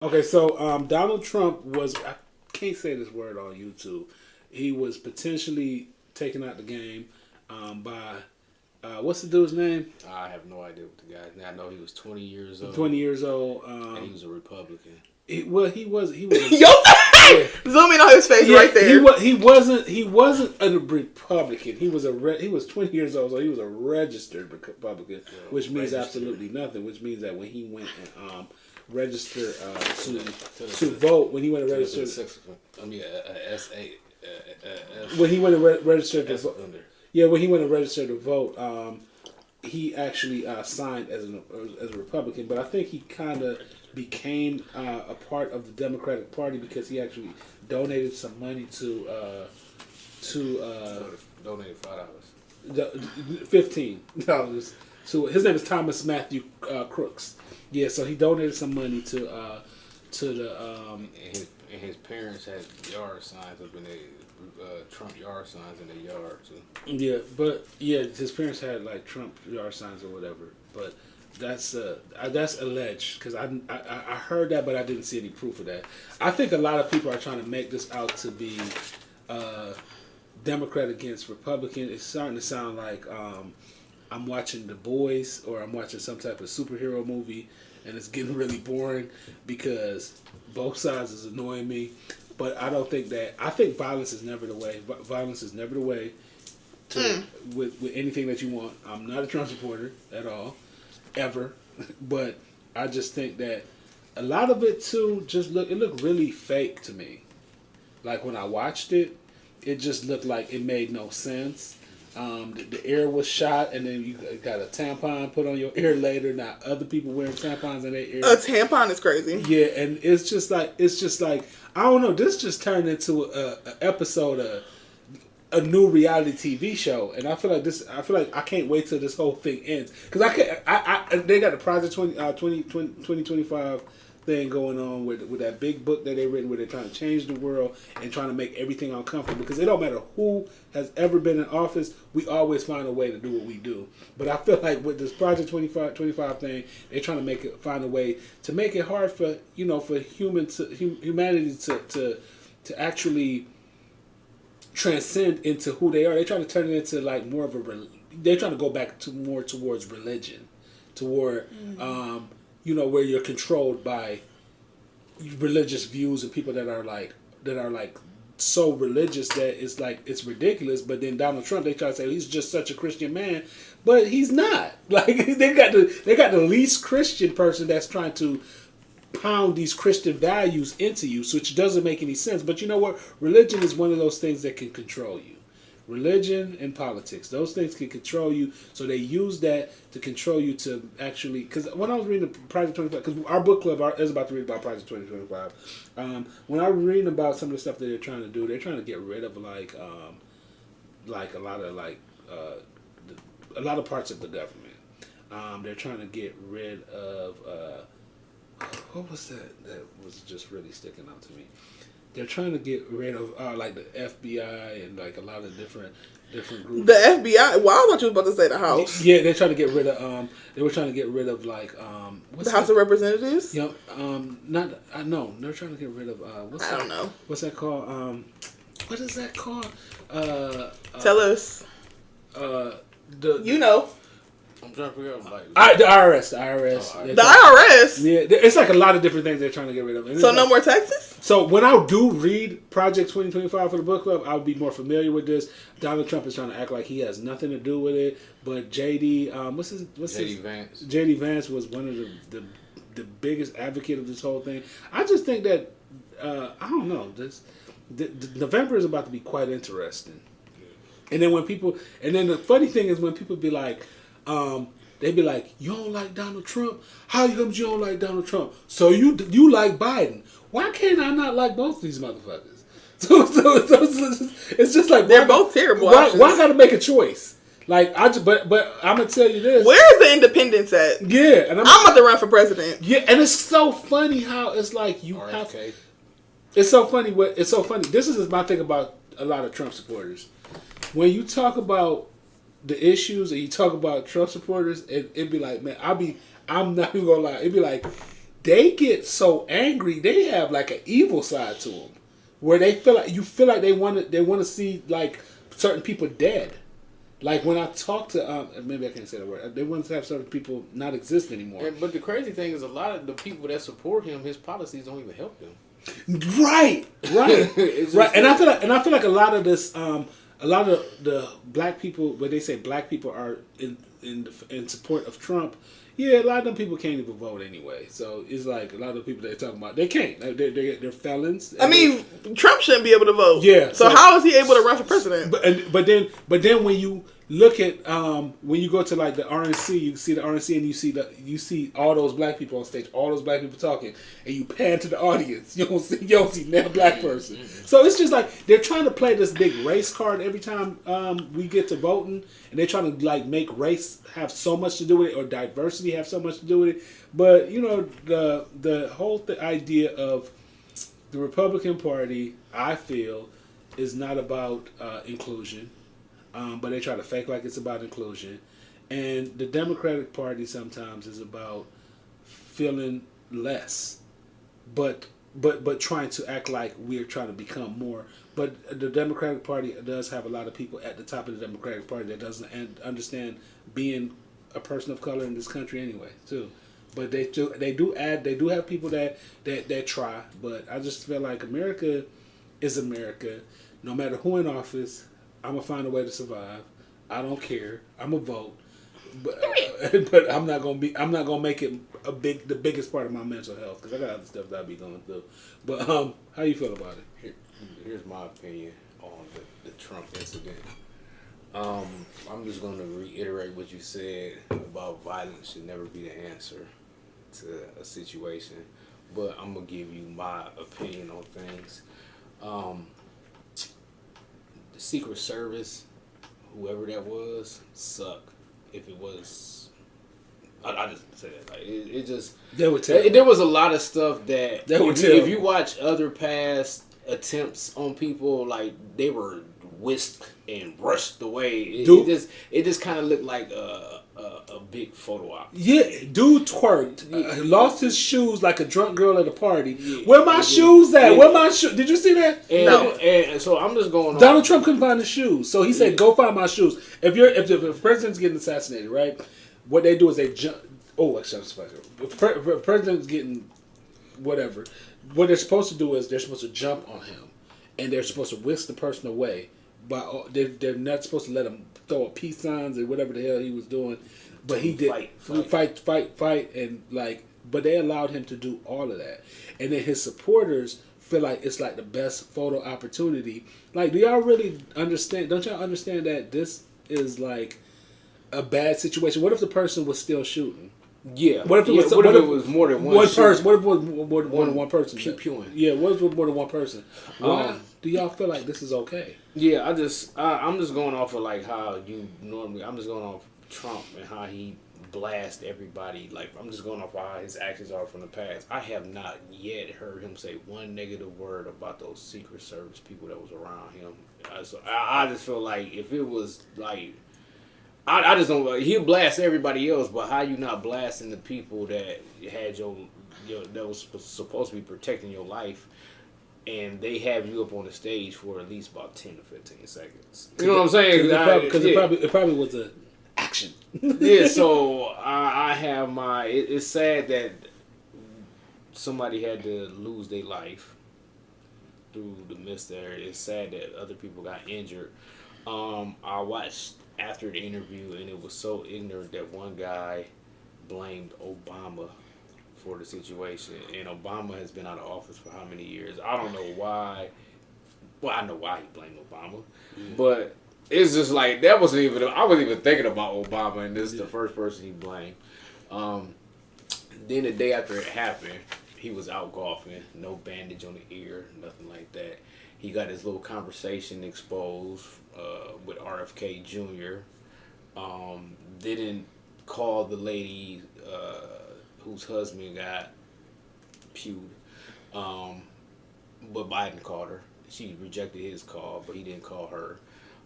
Okay, so Donald Trump was, I can't say this word on YouTube. He was potentially taken out the game by, what's the dude's name? I have no idea what the guy's name. I know he was 20 years old. 20 years old. And he was a Republican. He was. Yo, zoom in on his face right there. He wasn't a Republican. He was 20 years old, so he was a registered Republican, which means absolutely nothing. Which means that when he went and register to vote, when he went to register, when he went to register to vote, when he went to register to vote, he actually signed as a Republican, but I think he kind of became a part of the Democratic Party because he actually donated some money to donated $15 to his name is Thomas Matthew Crooks. Yeah, so he donated some money to the and his parents had yard signs up in the Trump yard signs in their yard too. Yeah, his parents had like Trump yard signs or whatever, but that's alleged because I heard that, but I didn't see any proof of that. I think a lot of people are trying to make this out to be Democrat against Republican. It's starting to sound like I'm watching The Boys or I'm watching some type of superhero movie, and it's getting really boring because both sides is annoying me. But I don't think that. I think violence is never the way. Violence is never the way to with anything that you want. I'm not a Trump supporter at all, ever. But I just think that a lot of it too it looked really fake to me. Like when I watched it, it just looked like it made no sense. The ear was shot, and then you got a tampon put on your ear later. Now other people wearing tampons in their ear. A tampon is crazy. Yeah, and it's just like I don't know. This just turned into a episode of a new reality TV show, and I feel like I can't wait till this whole thing ends because they got the Project 2025 thing going on with that big book that they written where they're trying to change the world and trying to make everything uncomfortable because it don't matter who has ever been in office, we always find a way to do what we do. But I feel like with this Project 25 thing, they're trying to find a way to make it hard for humanity to actually transcend into who they are. They're trying to turn it into like more of they're trying to go back to more towards religion, toward where you're controlled by religious views and people that are like so religious that it's ridiculous. But then Donald Trump, they try to say he's just such a Christian man, but he's not. Like they got the least Christian person that's trying to pound these Christian values into you, which doesn't make any sense. But you know what? Religion is one of those things that can control you. Religion and politics, those things can control you. So they use that to control you to actually. Because when I was reading Project 25, because our book club is about to read about Project 2025. When I was reading about some of the stuff that they're trying to do, they're trying to get rid of like a lot of parts of the government. They're trying to get rid of what was that was just really sticking out to me. They're trying to get rid of like the FBI and like a lot of different groups. The FBI? Well, I thought you were about to say the House. Yeah, they're trying to get rid of. They were trying to get rid of like the House of Representatives. Yeah, no, they're trying to get rid of I don't know. What's that called? What is that called? Tell us. I'm trying to figure out the IRS. Oh, the IRS. Yeah, it's like a lot of different things they're trying to get rid of. And so no more taxes. So when I do read Project 2025 for the book club, I'll be more familiar with this. Donald Trump is trying to act like he has nothing to do with it, but JD, JD Vance. JD Vance was one of the biggest advocate of this whole thing. I just think that I don't know. November is about to be quite interesting. And then the funny thing is when people be like. They be like, you don't like Donald Trump? How come you don't like Donald Trump? So you like Biden? Why can't I not like both these motherfuckers? So it's just like they're both terrible. Why I gotta make a choice? Like but I'm gonna tell you this. Where's the independence at? Yeah, and I'm about to run for president. Yeah, and it's so funny how it's like you RFK. have. It's so funny. It's so funny. This is my thing about a lot of Trump supporters. When you talk about the issues and you talk about Trump supporters, it'd be like, man, I'm not even gonna lie. It'd be like they get so angry. They have like an evil side to them, where they feel like they want to see like certain people dead. Like when I talk to maybe I can't say the word. They want to have certain people not exist anymore. But the crazy thing is, a lot of the people that support him, his policies don't even help them. Right. Right. And I feel like a lot of this, a lot of the black people, when they say black people are in support of Trump, yeah, a lot of them people can't even vote anyway. So it's like a lot of the people they're talking about, they can't. They're felons. I mean, Trump shouldn't be able to vote. Yeah. So how is he able to run for president? But then when you look at when you go to like the RNC, you see the RNC and you see all those black people on stage, all those black people talking, and you pan to the audience, you don't see that black person. So it's just like they're trying to play this big race card every time we get to voting, and they're trying to like make race have so much to do with it, or diversity have so much to do with it. But you know, the whole idea of the Republican Party, I feel, is not about inclusion. But they try to fake like it's about inclusion. And the Democratic Party sometimes is about feeling less, but trying to act like we're trying to become more. But the Democratic Party does have a lot of people at the top of the Democratic Party that doesn't understand being a person of color in this country anyway, too. But they do have people that try. But I just feel like America is America. No matter who in office, I'm gonna find a way to survive. I don't care. I'm gonna vote, but I'm not gonna make it the biggest part of my mental health, because I got other stuff that I be going through. But how you feel about it? Here's my opinion on the Trump incident. I'm just gonna reiterate what you said about violence should never be the answer to a situation, but I'm gonna give you my opinion on things. The Secret Service, whoever that was, suck. If it was, I just say that. Like it just they would tell. There was a lot of stuff that they would if you watch other past attempts on people, like they were whisked and rushed away. It just kind of looked like a big photo op. Yeah, dude twerked, lost his shoes like a drunk girl at a party. Yeah, where my shoes at? Where my shoes? Did you see that? No. And so I'm just going on. Donald Trump couldn't find his shoes, so he said, "Go find my shoes." If the president's getting assassinated, right? What they do is they jump. Oh, if the president's getting whatever, what they're supposed to do is they're supposed to jump on him, and they're supposed to whisk the person away. But they're not supposed to let him throw up peace signs or whatever the hell he was doing. But he did fight, and like, but they allowed him to do all of that. And then his supporters feel like it's like the best photo opportunity. Like, do y'all really understand? Don't y'all understand that this is like a bad situation? What if the person was still shooting? Yeah. What if it was more than one person? What if it was more than one person? Pew-pewing. Yeah. What if it was more than one person? Why do y'all feel like this is okay? Yeah. I'm just going off of like how you normally. I'm just going off Trump and how he blast everybody. Like, I'm just going off how his actions are from the past. I have not yet heard him say one negative word about those Secret Service people that was around him. So I just feel like if it was like, I just don't. He'll blast everybody else, but how you not blasting the people that had your that was supposed to be protecting your life, and they have you up on the stage for at least about 10 to 15 seconds. You know what I'm saying? Because it probably was a action. Yeah, so I have my. It's sad that somebody had to lose their life through the midst there. It's sad that other people got injured. I watched after the interview, and it was so ignorant that one guy blamed Obama for the situation, and Obama has been out of office for how many years? I don't know why. Well, I know why he blamed Obama, but it's just like that wasn't even. I wasn't even thinking about Obama, and this is the first person he blamed. Then the day after it happened, he was out golfing, no bandage on the ear, nothing like that. He got his little conversation exposed with RFK Jr. Didn't call the lady whose husband got pewed, but Biden called her. She rejected his call, but he didn't call her.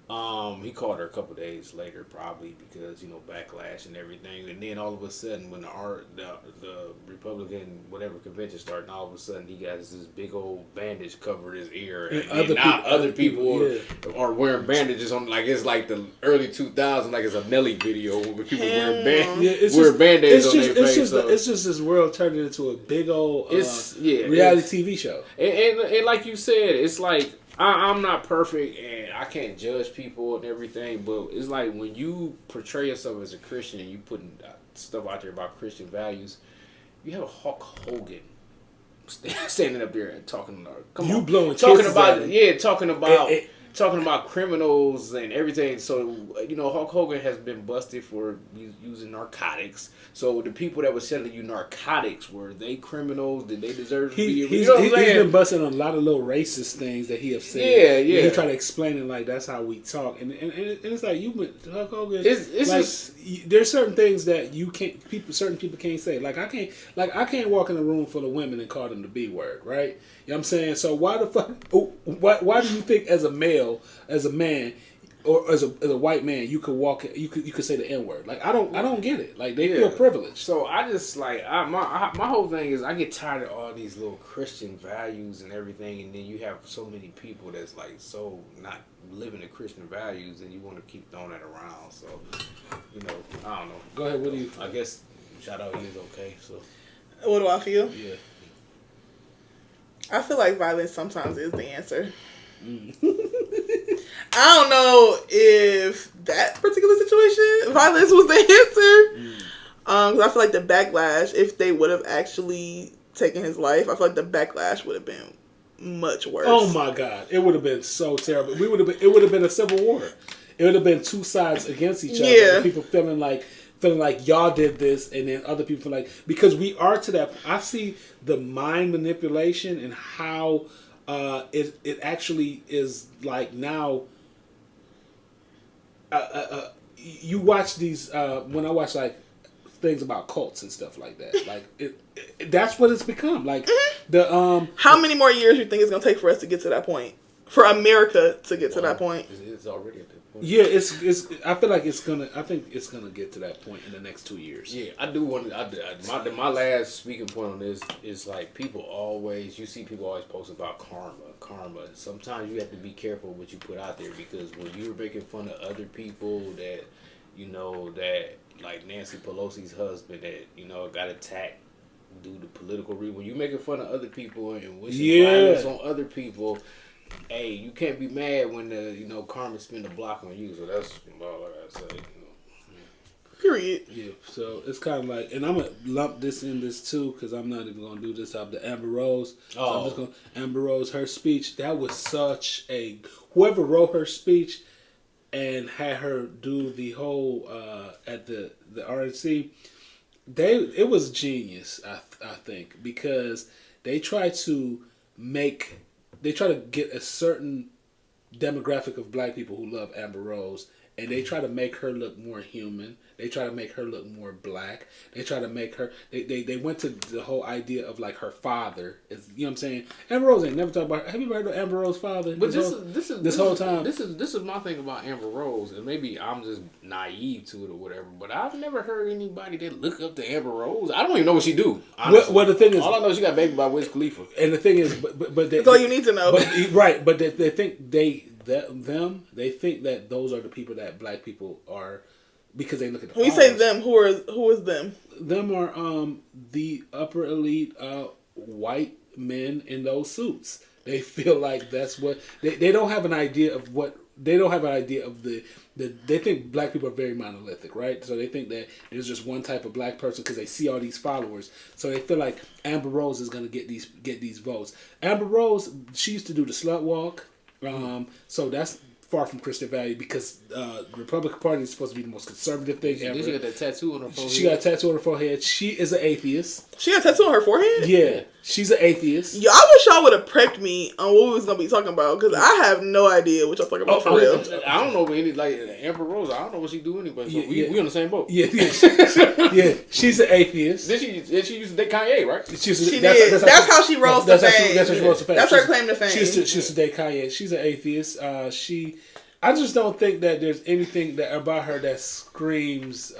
He called her a couple days later, probably because backlash and everything. And then all of a sudden, when the Republican whatever convention started, all of a sudden he got this big old bandage covered his ear, and other people are wearing bandages on, like it's like the early 2000s, like it's a Nelly video where people wearing band-aids on their face. It's just this world turned into a big old reality TV show. And like you said, it's like. I'm not perfect and I can't judge people and everything, but it's like when you portray yourself as a Christian and you putting stuff out there about Christian values, you have a Hulk Hogan standing up there and talking about criminals and everything. So Hulk Hogan has been busted for using narcotics. So the people that were selling you narcotics, were they criminals? Did they deserve to be? He's been busting on a lot of little racist things that he have said. Yeah. He tried to explain it like that's how we talk, and it's like Hulk Hogan. It's like, there's certain things that you can't. Certain people can't say. Like I can't walk in a room full of women and call them the B word, right? You know what I'm saying? So why the fuck? Why do you think as a male, as a man, or as a white man, you could walk? You could say the N word? Like I don't get it. Like they feel privileged. So I just like my whole thing is I get tired of all these little Christian values and everything, and then you have so many people that's like so not living the Christian values, and you want to keep throwing that around. So I don't know. Go ahead. What do you? I guess shout out you is okay. So what do I feel? Yeah. I feel like violence sometimes is the answer. I don't know if that particular situation, violence was the answer. Because I feel like the backlash, if they would have actually taken his life, I feel like the backlash would have been much worse. Oh my God. It would have been so terrible. It would have been a civil war. It would have been two sides against each other. Yeah. People feeling like y'all did this, and then other people feel like, because we are to that. I see the mind manipulation and how it actually is like now. You watch these when I watch like things about cults and stuff like that. Like that's what it's become. Like the how many more years you think it's gonna take for us to get to that point? For America to get to that point? It's already at that point. Yeah, it's. I feel like it's gonna. I think it's gonna get to that point in the next 2 years. Yeah, I do want. My last speaking point on this is like people always. You see people always post about karma. Sometimes you have to be careful what you put out there, because when you're making fun of other people that that like Nancy Pelosi's husband that got attacked due to political reason. When you're making fun of other people and wishing violence on other people. Hey, you can't be mad when the karma spin the block on you. So that's all I gotta say. Period. Yeah. So it's kind of like, and I'm gonna lump this in this too, because I'm not even gonna do this up to Amber Rose. So I'm just gonna Amber Rose, her speech. That was such a whoever wrote her speech and had her do the whole at the RNC. It was genius. I think, because they try to get a certain demographic of black people who love Amber Rose, and they try to make her look more human. They try to make her look more black. They try to make her. They went to the whole idea of like her father. Is, you know what I'm saying? Amber Rose ain't never talked about. Have you ever heard of Amber Rose's father? But this whole time. This is my thing about Amber Rose, and maybe I'm just naive to it or whatever. But I've never heard anybody that look up to Amber Rose. I don't even know what she do. Well, the thing is, all I know is she got baby by Wiz Khalifa. And the thing is, but that's all you need to know. But they think they think that those are the people that black people are. Because they look at the when you say them, who is them? Them are the upper elite white men in those suits. They feel like that's what they don't have an idea of what they don't have an idea of the they think black people are very monolithic, right? So they think that there's just one type of black person because they see all these followers. So they feel like Amber Rose is going to get these votes. Amber Rose, she used to do the slut walk. So that's far from Christian value, because the Republican Party is supposed to be the most conservative thing ever. She got that tattoo on her forehead. She got a tattoo on her forehead. She is an atheist. She got a tattoo on her forehead? Yeah. She's an atheist. Yeah, I wish y'all would have prepped me on what we was going to be talking about, because I have no idea what y'all talking about for real. I don't know any, like, Amber Rose, I don't know what she do anyway, so we on the same boat. Yeah. Yeah, she's an atheist. Did she used to date Kanye, right? She did. That's how she rose to fame. That's how she rose to fame. That's her claim to fame. She used to date Kanye. She's an atheist. I just don't think that there's anything that about her that screams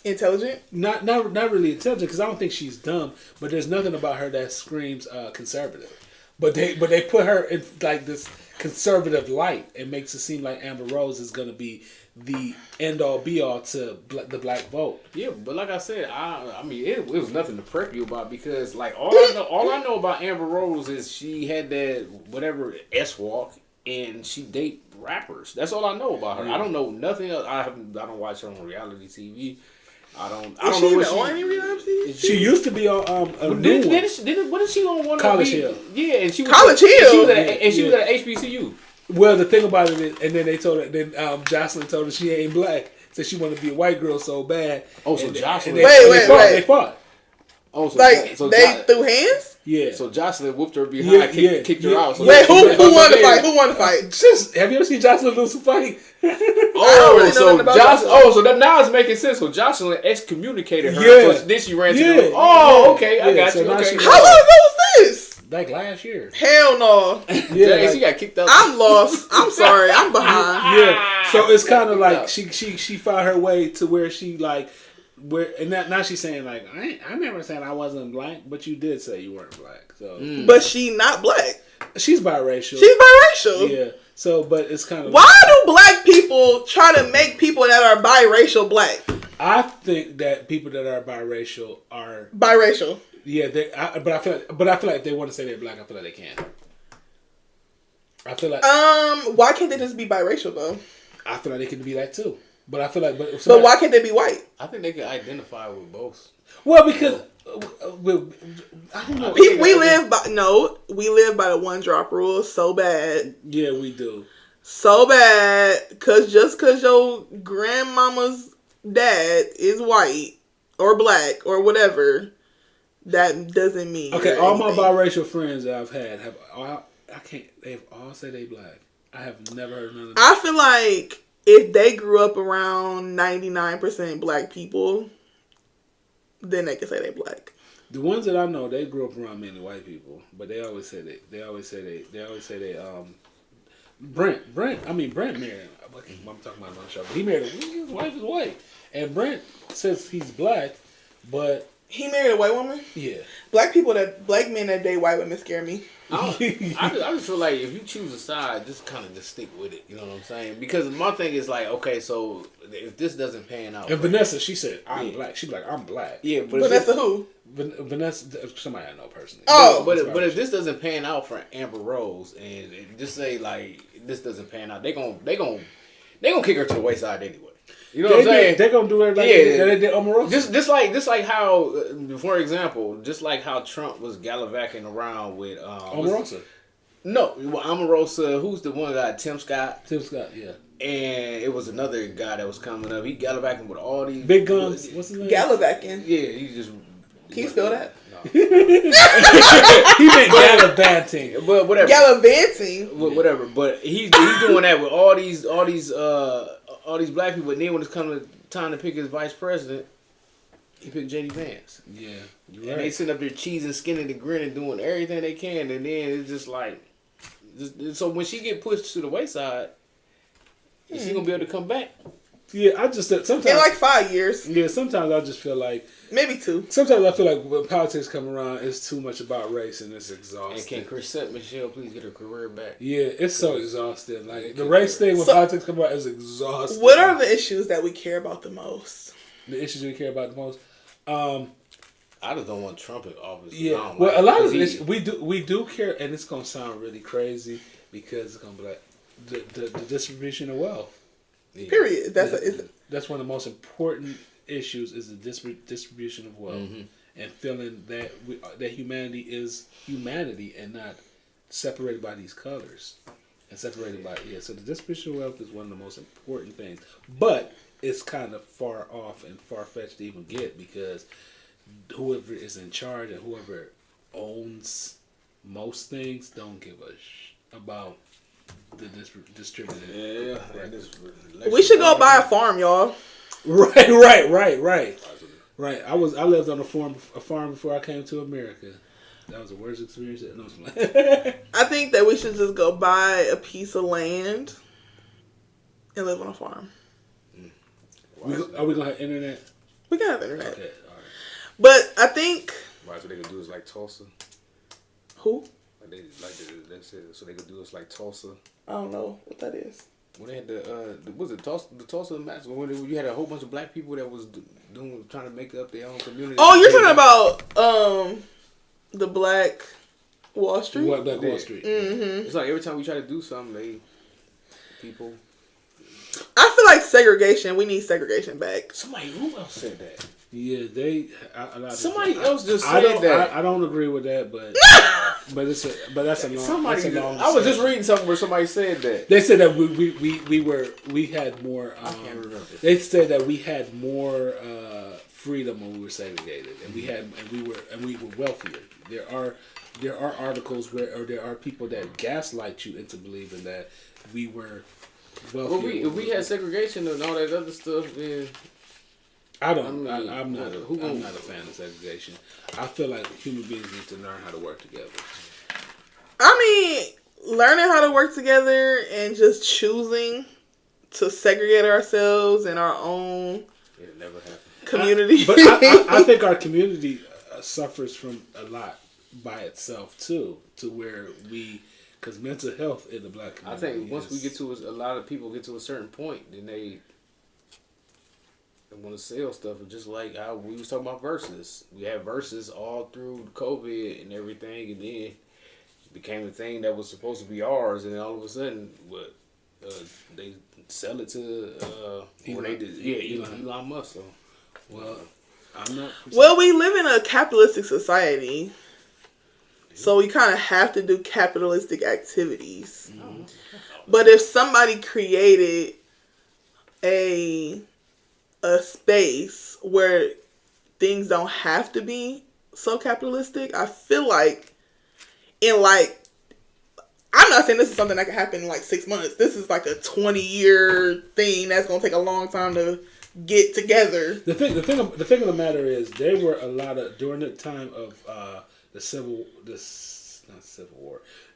intelligent. Not really intelligent, because I don't think she's dumb. But there's nothing about her that screams conservative. But they put her in like this conservative light. It makes it seem like Amber Rose is going to be the end all be all to the black vote. Yeah, but like I said, I mean, it was nothing to prep you about, because like all I know about Amber Rose is she had that whatever S walk, and she date rappers. That's all I know about her. Yeah. I don't know nothing else. I don't watch her on reality TV. I don't Is know she what even on any reality? She used to be on a new one. Wasn't she on one College of the, Hill. Yeah, and she was College and Hill. she was at HBCU. Well, the thing about it is, and then they told her, then Jocelyn told her she ain't black, so she wanted to be a white girl so bad. Oh, so Jocelyn. They fought. Oh, so Like so they threw hands. Yeah. So Jocelyn whooped her behind, kicked her out. So Wait, who won the fight? Who won the fight? Just have you ever seen Jocelyn lose a fight? really know nothing about Jocelyn. So that now it's making sense. So Jocelyn excommunicated her. Yeah. So then she ran to Yeah. the. Oh, Yeah. okay, I Yeah, got so you. now Okay. she- How long ago was this? Like last year. Hell no. Yeah, Dang, like- she got kicked out. I'm lost. I'm sorry. I'm behind. Yeah, so it's kind of like Yeah. she found her way to where she like where, and now she's saying like I never said I wasn't black, but you did say you weren't black. So But she not black. she's biracial. She's biracial. Yeah. So, but it's kind of Why do black people try to make people that are biracial black? I think that people that are biracial are Biracial. yeah. But I feel like if they want to say they're black, I feel like they can. I feel like Why can't they just be biracial though? I feel like they can be that too. But I feel like if But somebody- why can't they be white? I think they can identify with both. Well, because I don't know. We live by the one drop rule so bad. Yeah, we do. So bad, cause your grandmama's dad is white or black or whatever, that doesn't mean Okay, you're all my anything. biracial friends that I've had they've all said they black. I have never heard none of them. I feel like if they grew up around 99% black people, then they can say they black. The ones that I know, they grew up around mainly white people, but they always say Brent married. I'm talking about another show. But he married. His wife is white, and Brent says he's black, but He married a white woman. yeah. Black men that date white women scare me. I just feel like if you choose a side, just stick with it. You know what I'm saying? Because my thing is like, okay, so if this doesn't pan out, And Vanessa, she said, "I'm Yeah. black." She's like, "I'm black." yeah, but Vanessa who? Vanessa, somebody I know personally. Oh. but if this doesn't pan out for Amber Rose, and just say like this doesn't pan out, they gonna kick her to the wayside anyway. You know what I'm saying? They're gonna do it like Yeah. they did Omarosa. Just like how, for example, just like how Trump was gallivanting around with Omarosa. No, Omarosa. Who's the one guy? Tim Scott. Tim Scott, yeah. And it was another guy that was coming up. He gallivanting with all these Big guns. What's his name? Gallivanting. Yeah, he just. Can you spell that? No. He meant gallivanting. But whatever. Gallivanting. Whatever. But he's doing that with all these black people. And then when it's coming time to pick his vice president, he picked JD Vance. Yeah, you're And they sitting up there cheesing, skinning, and grinning, doing everything they can, and then it's just like, so when she get pushed to the wayside, is she gonna be able to come back? Yeah, I just sometimes In like 5 years. yeah, sometimes I just feel like Maybe 2. sometimes I feel like when politics come around, it's too much about race and it's exhausting. And can Chrisette Michelle please get her career back? Yeah, it's so exhausting. Like the race thing when politics come around is exhausting. What are the issues that we care about the most? the issues we care about the most? I just don't want Trump in office. Yeah, well, a lot of the issues we do care, and it's gonna sound really crazy because it's gonna be like the distribution of wealth. Yeah. Period. That's one of the most important issues is the distribution of wealth, and feeling that that humanity is humanity and not separated by these colors and separated by so the distribution of wealth is one of the most important things, but it's kind of far off and far fetched to even get because whoever is in charge and whoever owns most things don't give a about the distributed. Yeah, We should go buy a farm, y'all. Right. I lived on a farm before I came to America. That was the worst experience. No, I think that we should just go buy a piece of land and live on a farm. Are we gonna have internet? We can have internet. Okay, all right. But I think. Right, so they could do is like Tulsa. Who? They said so they could do us like Tulsa. I don't know what that is. When they had the Tulsa massacre, when you had a whole bunch of black people that was trying to make up their own community. Oh, you're talking about the Black Wall Street. What Black Wall Street? Mm-hmm. It's like every time we try to do something, people. I feel like segregation. We need segregation back. Somebody who else said that? Yeah, somebody else just said that. I don't agree with that, but that's a long. Somebody. That's a long I was just reading something where somebody said that. They said that we had more. I can't remember. They said that we had more freedom when we were segregated, and we were wealthier. There are articles or there are people that gaslight you into believing that we were wealthier. Well, if we had segregation and all that other stuff, then. I'm not a fan of segregation. I feel like human beings need to learn how to work together. I mean, learning how to work together and just choosing to segregate ourselves in our own community. But I think our community suffers from a lot by itself too, to where because mental health in the black community. I think once we get to a lot of people get to a certain point, then they want to sell stuff. Just like how we was talking about verses. We had verses all through COVID and everything, and then it became a thing that was supposed to be ours, and then all of a sudden, they sell it to Elon Musk. So. Well, I'm not. Well, we live in a capitalistic society, so we kind of have to do capitalistic activities. Mm-hmm. But if somebody created a space where things don't have to be so capitalistic, I feel like I'm not saying this is something that can happen in like 6 months. This is like a 20-year thing that's going to take a long time to get together. The thing of the matter is, there were a lot of, during the time of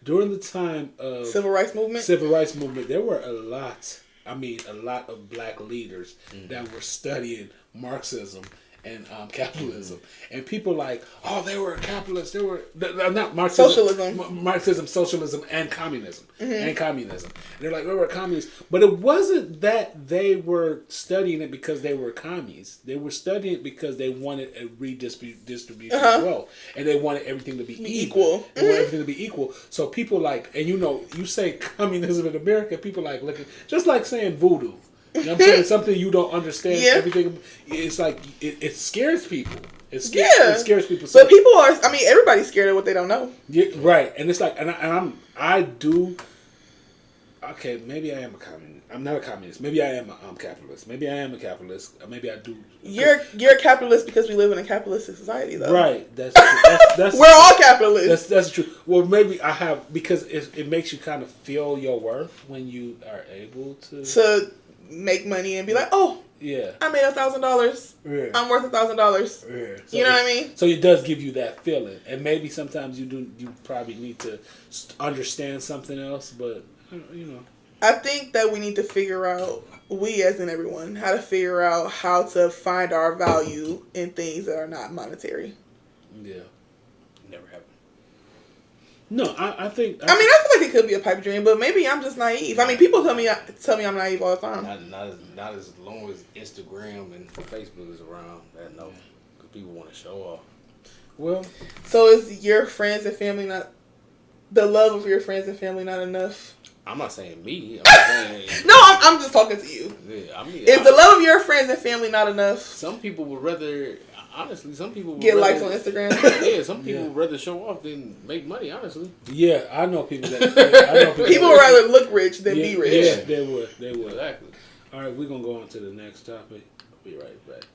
during the time of Civil rights movement, there were a lot of black leaders that were studying Marxism and capitalism, and people like, oh, they were capitalists. They were not Marxism, socialism, and communism, and they're like, they were communists, but it wasn't that they were studying it because they were commies. They were studying it because they wanted a redistribution of wealth, and they wanted everything to be equal. They wanted everything to be equal. So people like, and you say communism in America, people like looking just like saying voodoo. You know what I'm saying? Something you don't understand. Yeah. Everything. It's like it scares people. It scares people. So, but people are. I mean, everybody's scared of what they don't know. Yeah, right. And it's like, I do. Okay, maybe I am a communist. I'm not a communist. Maybe I am a capitalist. Maybe I am a capitalist. Maybe I do. You're a capitalist because we live in a capitalistic society, though. Right. That's we're all capitalists. That's true. Well, maybe I have, because it makes you kind of feel your worth when you are able to make money and be like, oh, yeah, I made $1,000. Yeah. I'm worth $1,000. Yeah. So you know what I mean? So it does give you that feeling, and maybe sometimes you probably need to understand something else, but you know. I think that we need to figure out, we as in everyone, how to figure out how to find our value in things that are not monetary. Yeah, never happened. No, I think. I feel like it could be a pipe dream, but maybe I'm just naive. I mean, people tell me I'm naive all the time. Not as long as Instagram and Facebook is around. That no, because people want to show off. Well, so is your friends and family not the love of your friends and family not enough? I'm not saying me. I'm saying no, I'm just talking to you. Yeah, I mean, is the love of your friends and family not enough? Some people would rather. Honestly, some people would get likes on Instagram. Yeah, some people would rather show off than make money. Honestly, yeah, I know people that. People would rather look rich than be rich. Yeah, they would. Exactly. All right, we're gonna go on to the next topic. I'll be right back.